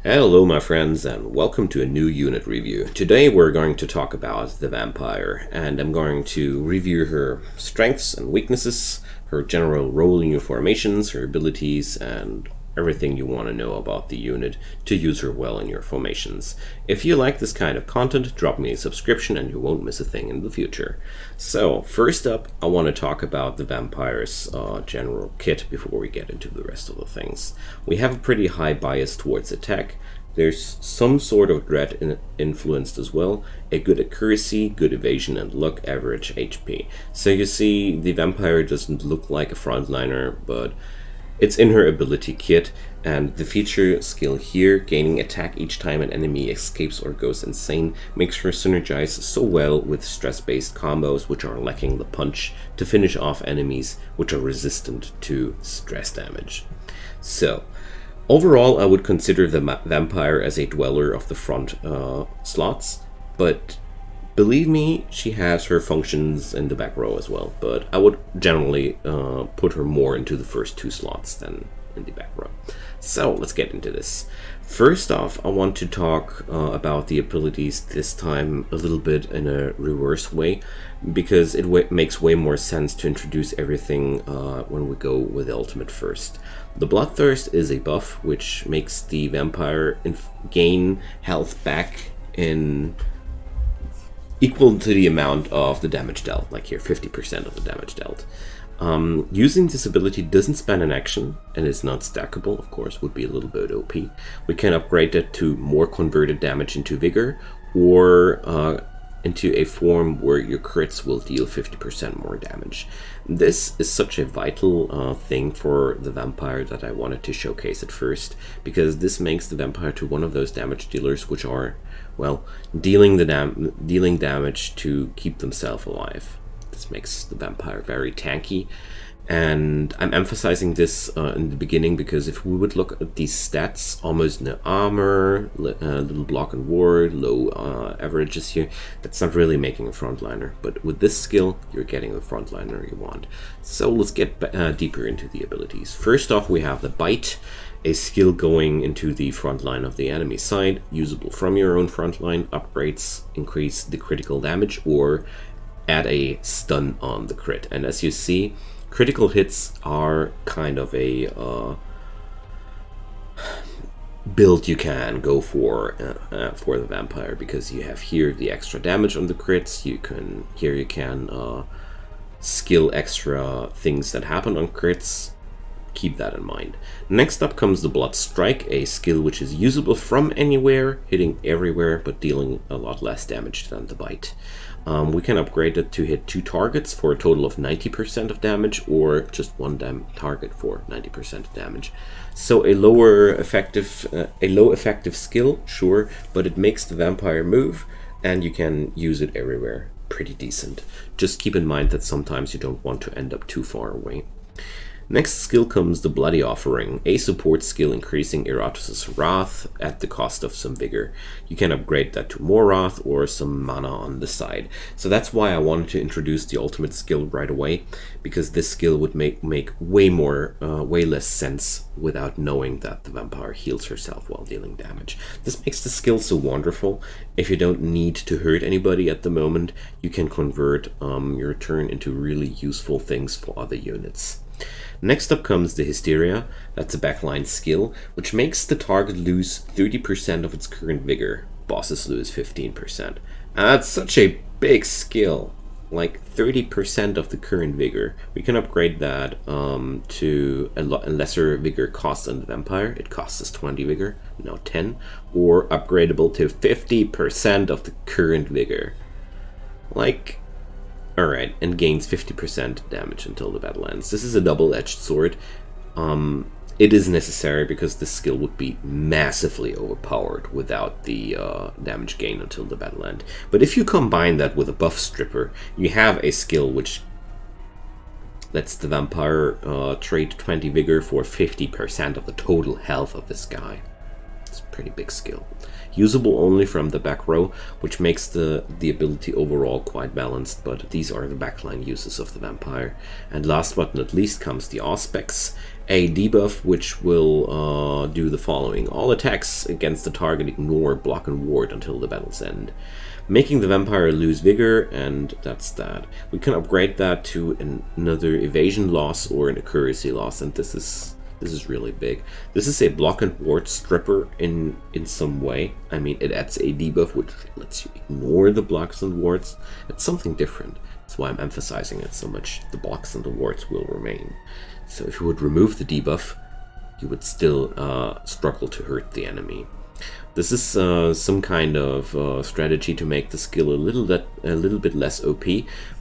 Hello my friends and welcome to a new unit review. Today we're going to talk about the vampire and I'm going to review her strengths and weaknesses, her general role in your formations, her abilities, and everything you want to know about the unit to use her well in your formations. If you like this kind of content, drop me a subscription and you won't miss a thing in the future. So first up, I want to talk about the vampire's general kit before we get into the rest of the things. We have a pretty high bias towards attack. There's some sort of dread influenced as well, a good accuracy, good evasion, and luck, average HP. So you see, the vampire doesn't look like a frontliner, but it's in her ability kit, and the feature skill here, gaining attack each time an enemy escapes or goes insane, makes her synergize so well with stress-based combos which are lacking the punch to finish off enemies which are resistant to stress damage. So, overall I would consider the vampire as a dweller of the front slots, but believe me, she has her functions in the back row as well, but I would generally put her more into the first two slots than in the back row. So let's get into this. First off, I want to talk about the abilities this time a little bit in a reverse way, because it makes way more sense to introduce everything when we go with the ultimate first. The Bloodthirst is a buff which makes the vampire gain health back in equal to the amount of the damage dealt, like here 50% of the damage dealt. Using this ability doesn't spend an action and is not stackable, of course, would be a little bit OP. We can upgrade that to more converted damage into vigor, or into a form where your crits will deal 50% more damage. This is such a vital thing for the vampire that I wanted to showcase it first, because this makes the vampire to one of those damage dealers which are, well, dealing damage to keep themselves alive. This makes the vampire very tanky, and I'm emphasizing this in the beginning because if we would look at these stats, almost no armor, little block and ward, low averages here, that's not really making a frontliner, but with this skill you're getting the frontliner you want. So let's get deeper into the abilities. First off, we have the Bite, a skill going into the front line of the enemy side, usable from your own front line. Upgrades increase the critical damage or add a stun on the crit, and as you see, critical hits are kind of a build you can go for the vampire, because you have here the extra damage on the crits. You can skill extra things that happen on crits. Keep that in mind. Next up comes the Blood Strike, a skill which is usable from anywhere, hitting everywhere but dealing a lot less damage than the Bite. We can upgrade it to hit 2 targets for a total of 90% of damage, or just one target for 90% damage. So a low effective skill, sure, but it makes the vampire move and you can use it everywhere. Pretty decent. Just keep in mind that sometimes you don't want to end up too far away. Next skill comes the Bloody Offering, a support skill increasing Iratus' Wrath at the cost of some vigor. You can upgrade that to more Wrath or some mana on the side. So that's why I wanted to introduce the ultimate skill right away, because this skill would make way less sense without knowing that the vampire heals herself while dealing damage. This makes the skill so wonderful. If you don't need to hurt anybody at the moment, you can convert your turn into really useful things for other units. Next up comes the Hysteria. That's a backline skill, which makes the target lose 30% of its current vigor. Bosses lose 15%. And that's such a big skill, like 30% of the current vigor. We can upgrade that to a lesser vigor cost than the vampire. It costs us 20 vigor, now 10, or upgradable to 50% of the current vigor. Alright, and gains 50% damage until the battle ends. This is a double-edged sword. It is necessary because this skill would be massively overpowered without the damage gain until the battle end. But if you combine that with a buff stripper, you have a skill which lets the vampire trade 20 vigor for 50% of the total health of this guy. It's a pretty big skill. Usable only from the back row, which makes the ability overall quite balanced, but these are the backline uses of the vampire. And last but not least comes the Auspex, a debuff which will do the following. All attacks against the target ignore, block, and ward until the battle's end, making the vampire lose vigor, and that's that. We can upgrade that to another evasion loss or an accuracy loss, and this is really big. This is a block and ward stripper in some way. I mean, it adds a debuff which lets you ignore the blocks and wards. It's something different. That's why I'm emphasizing it so much. The blocks and the wards will remain. So if you would remove the debuff, you would still struggle to hurt the enemy. This is some kind of strategy to make the skill a little bit less OP,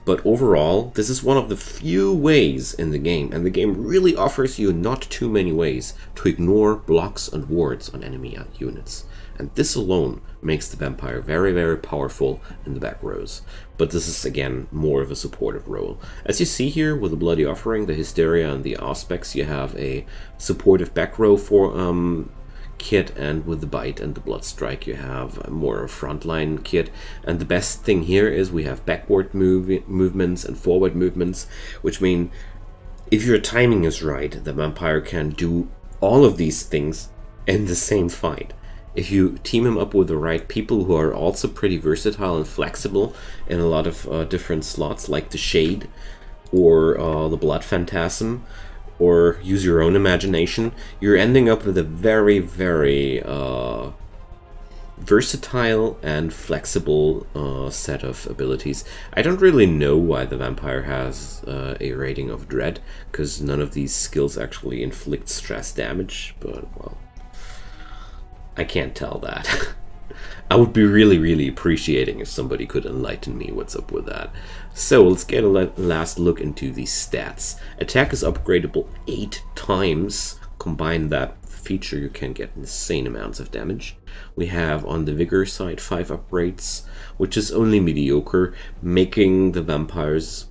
but overall, this is one of the few ways in the game, and the game really offers you not too many ways to ignore blocks and wards on enemy units. And this alone makes the vampire very, very powerful in the back rows. But this is, again, more of a supportive role. As you see here with the Bloody Offering, the Hysteria, and the Auspex, you have a supportive back row for kit, and with the Bite and the Blood Strike you have more of a frontline kit. And the best thing here is we have backward movements and forward movements, which mean if your timing is right, the vampire can do all of these things in the same fight. If you team him up with the right people who are also pretty versatile and flexible in a lot of different slots, like the Shade or the Blood Phantasm, or use your own imagination, you're ending up with a very, very versatile and flexible set of abilities. I don't really know why the vampire has a rating of Dread, because none of these skills actually inflict stress damage, but well, I can't tell that. I would be really appreciating if somebody could enlighten me what's up with that. So let's get a last look into the stats. Attack is upgradable 8 times. Combine that feature, you can get insane amounts of damage. We have on the Vigor side 5 upgrades, which is only mediocre, making the vampires,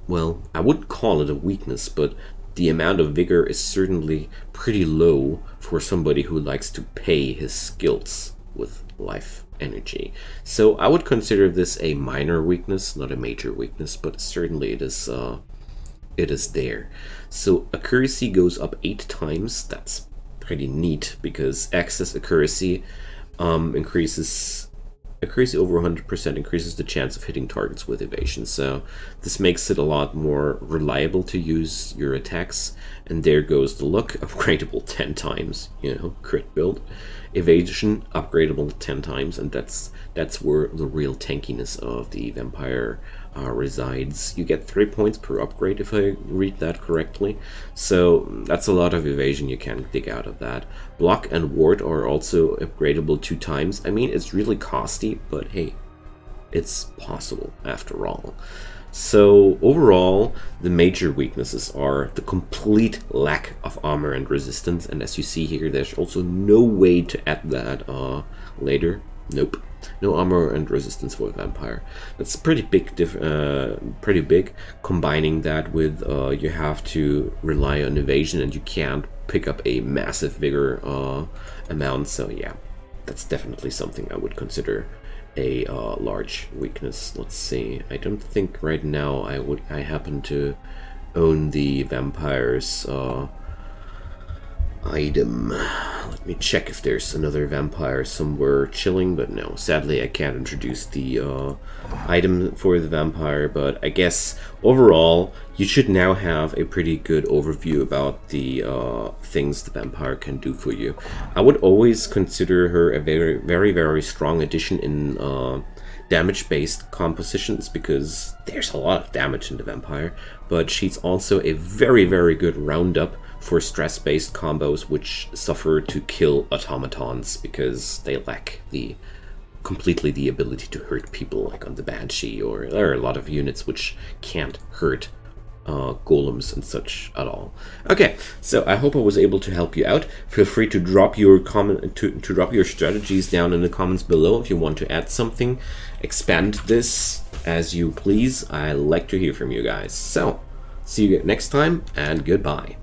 well, I wouldn't call it a weakness, but the amount of Vigor is certainly pretty low for somebody who likes to pay his skills with life energy. So I would consider this a minor weakness, not a major weakness, but certainly it is there. So accuracy goes up 8 times. That's pretty neat, because excess accuracy increases accuracy over 100% increases the chance of hitting targets with evasion. So this makes it a lot more reliable to use your attacks. And there goes the luck, upgradable 10 times, you know, crit build. Evasion, upgradable 10 times, and that's where the real tankiness of the vampire resides. You get 3 points per upgrade, if I read that correctly. So that's a lot of evasion you can dig out of that. Block and ward are also upgradable 2 times. I mean, it's really costly, but hey, it's possible after all. So overall, the major weaknesses are the complete lack of armor and resistance, and as you see here, there's also no way to add that later. Nope, no armor and resistance for a vampire. That's pretty big. Combining that with you have to rely on evasion, and you can't pick up a massive vigor amount. So yeah, that's definitely something I would consider a large weakness. Let's see. I don't think right now I happen to own the vampire's item. Let me check if there's another vampire somewhere chilling, but no, sadly I can't introduce the item for the vampire. But I guess overall you should now have a pretty good overview about the things the vampire can do for you. I would always consider her a very strong addition in damage-based compositions, because there's a lot of damage in the vampire, but she's also a very good roundup for stress-based combos which suffer to kill automatons because they lack completely the ability to hurt people, like on the Banshee, or there are a lot of units which can't hurt golems and such at all. Okay, so I hope I was able to help you out. Feel free to drop your drop your strategies down in the comments below if you want to add something. Expand this as you please. I like to hear from you guys. So, see you next time, and goodbye.